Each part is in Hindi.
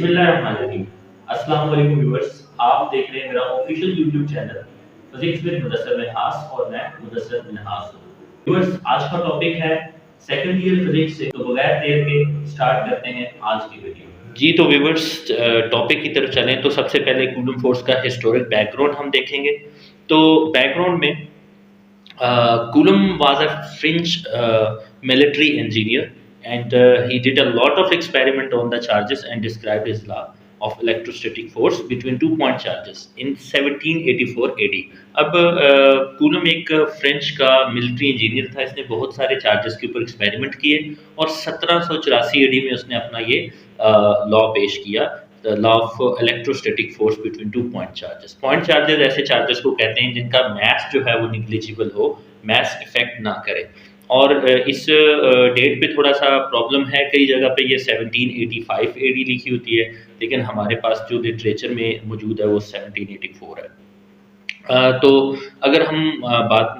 बिस्मिल्लाहिर्रहमानिर्रहीम। अस्सलाम वालेकुम व्यूअर्स, आप देख रहे हैं मेरा official YouTube channel physics with Mudassir Minhas और मैं मुदस्सिर मिन्हास हूँ। व्यूअर्स, आज का टॉपिक है सेकंड ईयर फिजिक्स से, तो बगैर देर के स्टार्ट करते हैं आज की वीडियो। जी तो व्यूवर्स, टॉपिक की तरफ चलें तो सबसे पहले कूलम फोर्स का हिस्टोरिक बैकग्राउंड हम देखेंगे। तो बैकग्राउंड में coulomb was a French military engineer, and he did a lot of experiment on the charges and described his law of electrostatic force between two point charges in 1784 AD। अब कूलम एक फ्रेंच का मिलिट्री इंजीनियर था। इसने बहुत सारे चार्जेस के ऊपर एक्सपेरिमेंट किए और 1784 AD में उसने अपना ये लॉ पेश किया, the law of electrostatic force between two point charges. Point charges ऐसे चार्जेस को कहते हैं जिनका मैथ जो है वो निग्लिजिबल हो, मैथ इफेक्ट ना करे। और इस डेट पे थोड़ा सा प्रॉब्लम है, कई जगह पे ये 1785 AD लिखी होती है, लेकिन हमारे पास जो लिटरेचर में मौजूद है वो 1784 है। तो अगर हम बात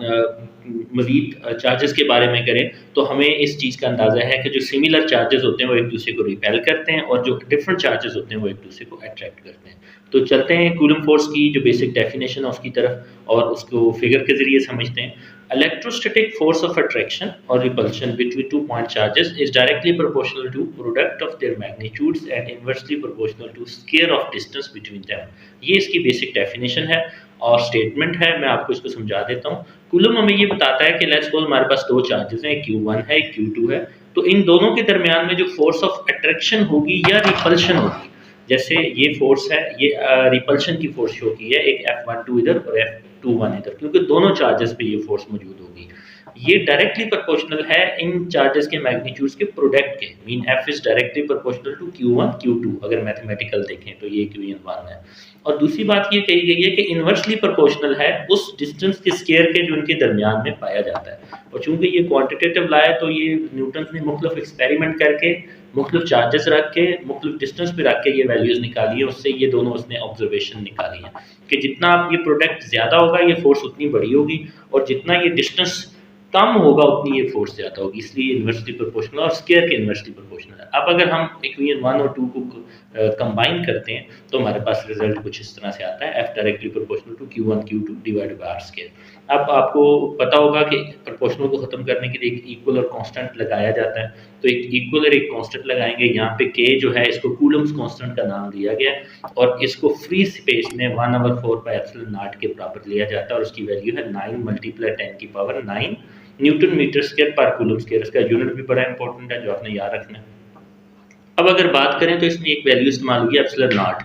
मज़ीद चार्जेस के बारे में करें तो हमें इस चीज़ का अंदाज़ा है कि जो सिमिलर चार्जेस होते हैं वो एक दूसरे को रिपेल करते हैं और जो डिफरेंट चार्जेस होते हैं वो एक दूसरे को अट्रैक्ट करते हैं। तो चलते हैं कूलम फोर्स की जो बेसिक डेफिनेशन है उसकी तरफ और उसको फिगर के ज़रिए समझते हैं। Electrostatic force of attraction or repulsion between two point charges is directly proportional to product of their magnitudes and inversely proportional to square of distance between them। ये इसकी बेसिक डेफिनेशन है और स्टेटमेंट है, मैं आपको इसको समझा देता हूँ। कूलम हमें ये बताता है कि लेट्स सपोज हमारे पास दो चार्जेस हैं, Q1 है, Q2 है, तो इन दोनों के दरमियान में जो फोर्स ऑफ अट्रैक्शन होगी या रिपल्शन होगी, जैसे ये फोर्स है, ये रिपल्शन की फोर्स शो की है, एक F12 इधर और F21 इधर, क्योंकि दोनों चार्जेस पे ये फोर्स मौजूद होगी। ये डायरेक्टली प्रोपोर्शनल है इन चार्जेस के मैग्नीट्यूड्स के प्रोडक्ट के, mean F is directly proportional to Q1 Q2 अगर मैथमेटिकल देखें तो ये Q1 है। और दूसरी बात ये कही गई है कि इन्वर्सली प्रोपोर्शनल है उस डिस्टेंस के स्क्वायर के जो इनके दरमियान में पाया जाता है। और चूंकि ये क्वांटिटेटिव लॉ है तो ये न्यूटन ने मुख्तलिफ एक्सपेरिमेंट करके मुख्तलिफ चार्जेस रख के मुख्तलिफ डिस्टेंस पे रख के ये वैल्यूज़ निकाली है, उससे ये दोनों उसने ऑब्जर्वेशन निकाली है कि जितना आप ये प्रोडक्ट ज़्यादा होगा ये फोर्स उतनी बड़ी होगी और जितना ये डिस्टेंस कम होगा उतनी ये फोर्स ज़्यादा होगी, इसलिए इन्वर्सली प्रोपोर्शनल और स्क्वायर के इन्वर्सली प्रोपोर्शनल है। अब अगर हम इक्वेशन 1 और 2 को कंबाइन करते हैं तो हमारे पास रिजल्ट कुछ इस तरह से आता है, F directly proportional to Q1 Q2 divided by R square. अब आपको पता होगा कि प्रोपोर्शनल को ख़त्म करने के लिए एक इक्वल और कांस्टेंट लगाया जाता है, तो एक इक्वल और एक कांस्टेंट लगाएंगे। यहाँ पे K जो है इसको कूलम्स कांस्टेंट का नाम दिया गया है और इसको फ्री स्पेस में 1/4πε0 के बराबर लिया जाता है और उसकी वैल्यू है 9 × 10⁹ न्यूटन मीटर स्क्वायर पर कूलम स्क्वायर। इसका यूनिट भी बड़ा इंपॉर्टेंट है जो आपने याद रखना है। अब अगर बात करें तो इसमें एक वैल्यू इस्तेमाल हुई है ε0।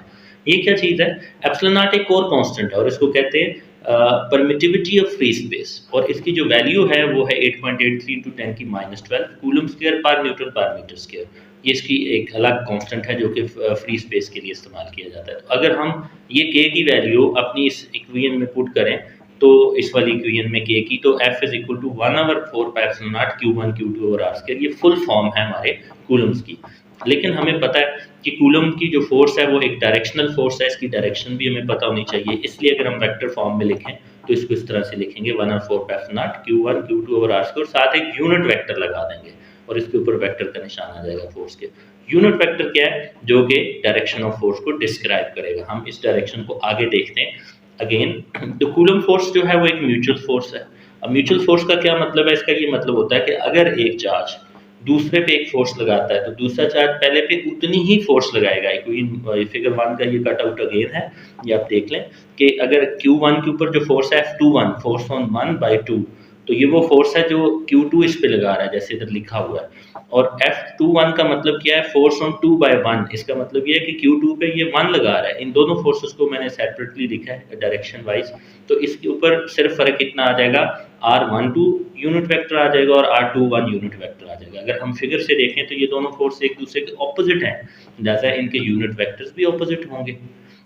ये क्या चीज़ है? ε0 एक और कांस्टेंट है और इसको कहते हैं परमिटिविटी ऑफ फ्री स्पेस, और इसकी जो वैल्यू है वो है 8.83 × 10⁻12 कूलम स्क्वायर पर न्यूटन पर मीटर स्क्वायर। ये इसकी एक अलग कांस्टेंट है जो कि फ्री स्पेस के लिए इस्तेमाल किया जाता है। तो अगर हम ये K की वैल्यू अपनी इस इक्वेशन में पुट करें तो इस वाली इक्वेशन में K की, तो F is equal to 1/4πε0 Q1 Q2 और R स्क्वायर। ये फुल फॉर्म है हमारे कूलम्स की। लेकिन हमें पता है कि कूलम की जो फोर्स है वो एक डायरेक्शनल फोर्स है, इसकी डायरेक्शन भी हमें पता होनी चाहिए। इसलिए अगर हम वेक्टर फॉर्म में लिखें तो इसको इस तरह से लिखेंगे 1/4πε0 Q1 Q2 और R स्क्वायर, साथ एक यूनिट वेक्टर लगा देंगे और इसके ऊपर वेक्टर का निशान आ जाएगा फोर्स के। यूनिट वेक्टर क्या है? जो कि डायरेक्शन ऑफ फोर्स को डिस्क्राइब करेगा। हम इस डायरेक्शन को आगे देखते हैं। अगेन तो कूलम फोर्स जो है वो एक म्यूचुअल फोर्स है। अब म्यूचुअल फोर्स का क्या मतलब है? इसका ये मतलब होता है कि अगर एक चार्ज दूसरे पे एक फोर्स लगाता है तो दूसरा चार्ज पहले पे उतनी ही फोर्स लगाएगा। कोई फिगर 1 का ये कट आउट अगेन है, ये आप देख लें कि अगर Q1 के ऊपर जो फोर्स है F21 फोर्स ऑन 1/2, तो ये वो फोर्स है जो Q2 इस पे लगा रहा है जैसे इधर लिखा हुआ है। और F21 का मतलब क्या है? Force on 2/1। इसका मतलब ये है कि Q2 पे ये 1 लगा रहा है। इन दोनों फोर्सेस को मैंने सेपरेटली लिखा है डायरेक्शन वाइज, तो इसके ऊपर सिर्फ फर्क कितना आ जाएगा? R12 यूनिट वेक्टर आ जाएगा और R21 यूनिट वेक्टर आ जाएगा। अगर हम फिगर से देखें तो ये दोनों फोर्स एक दूसरे के ऑपोजिट हैं, जैसा इनके यूनिट वेक्टर्स भी ऑपोजिट होंगे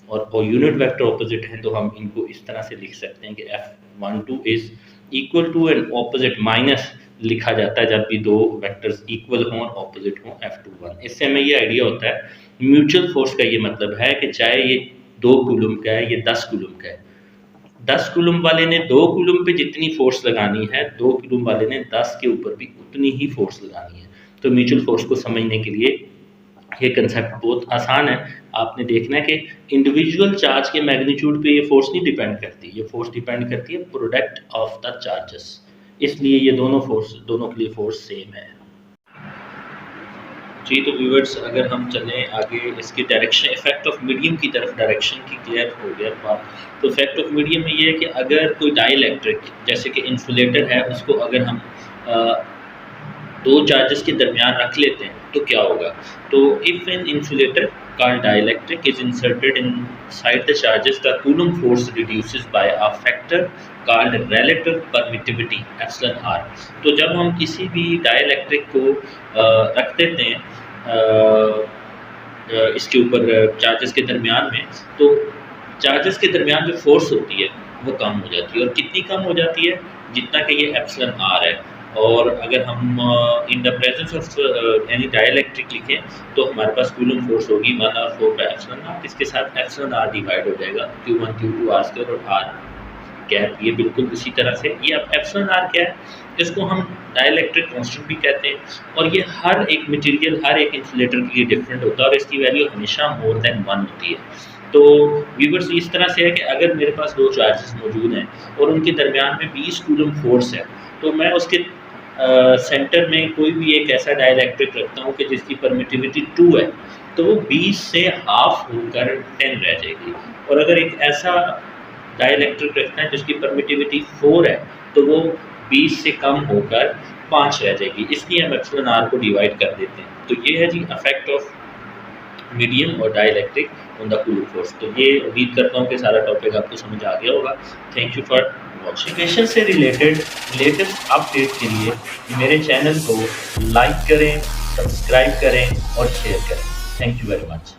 और यूनिट वेक्टर ऑपोजिट हैं तो हम इनको इस तरह से लिख सकते हैं कि F12 is equal to and opposite minus लिखा जाता है जब भी दो वेक्टर्स इक्वल हों और ऑपोजिट हों F21। इससे हमें ये आइडिया होता है म्यूचुअल फोर्स का ये मतलब है कि चाहे ये 2 कूलम का है ये 10 कूलम का है, 10 कूलम वाले ने 2 कूलम पे जितनी फोर्स लगानी है 2 कूलम वाले ने 10 के ऊपर भी उतनी ही फोर्स लगानी है। तो म्यूचुअल फोर्स को समझने के लिए ये कंसेप्ट बहुत आसान है। आपने देखना है कि इंडिविजुअल चार्ज के मैग्नीट्यूड पे ये फोर्स नहीं डिपेंड करती, ये फोर्स डिपेंड करती है प्रोडक्ट ऑफ द चार्जेस, इसलिए ये दोनों के लिए फोर्स सेम है। जी तो व्यूअर्स, अगर हम चलें आगे इसकी डायरेक्शन, इफेक्ट ऑफ मीडियम की तरफ, डायरेक्शन की क्लियर हो गया बात। तो इफेक्ट ऑफ मीडियम में ये है कि अगर कोई डाइलेक्ट्रिक जैसे कि इंसुलेटर है, उसको अगर हम दो चार्जेस के दरमियान रख लेते हैं तो क्या होगा। तो if an insulator called dielectric is inserted inside the charges, the Coulomb force reduces by a factor called relative permittivity epsilon r। तो जब हम किसी भी डाइलेक्ट्रिक को रख देते हैं इसके ऊपर चार्जेस के दरमियान में, तो चार्जेस के दरमियान जो फोर्स होती है वो कम हो जाती है। और कितनी कम हो जाती है, जितना कि ये एप्सिलॉन आर है। और अगर हम in the presence of any dielectric लिखें तो हमारे पास कूलम फोर्स होगी 1/4 बाई एप्सिलॉन आर, इसके साथ एप्सिलॉन आर डिवाइड हो जाएगा Q1 Q2 r स्क्वायर और आर गैप, ये बिल्कुल उसी तरह से। ये अब एप्सिलॉन आर क्या है, इसको हम डाइलेक्ट्रिक कांस्टेंट भी कहते हैं, और ये हर एक मटेरियल, हर एक इंसुलेटर के लिए डिफरेंट होता है और इसकी वैल्यू हमेशा मोर देन 1 होती है। तो व्यूअर्स इस तरह से है कि अगर मेरे पास दो चार्जेस मौजूद हैं और उनके दरमियान में 20 कूलम फोर्स है, तो मैं उसके सेंटर में कोई भी एक ऐसा डाइलेक्ट्रिक रखता हूँ कि जिसकी परमिटिविटी 2 है, तो वो 20 से हाफ होकर 10 रह जाएगी। और अगर एक ऐसा डाइलेक्ट्रिक रखना है जिसकी परमिटिविटी 4 है, तो वो 20 से कम होकर 5 रह जाएगी। इसलिए हम एप्सिलॉन आर को डिवाइड कर देते हैं। तो ये है जी इफेक्ट ऑफ मीडियम और dielectric on the cooling force. तो ये उम्मीद करता हूँ कि सारा टॉपिक आपको समझ आ गया होगा। Thank you for watching. से रिलेटेड लेटेस्ट अपडेट के लिए मेरे चैनल को लाइक करें, सब्सक्राइब करें और शेयर करें। Thank you very much.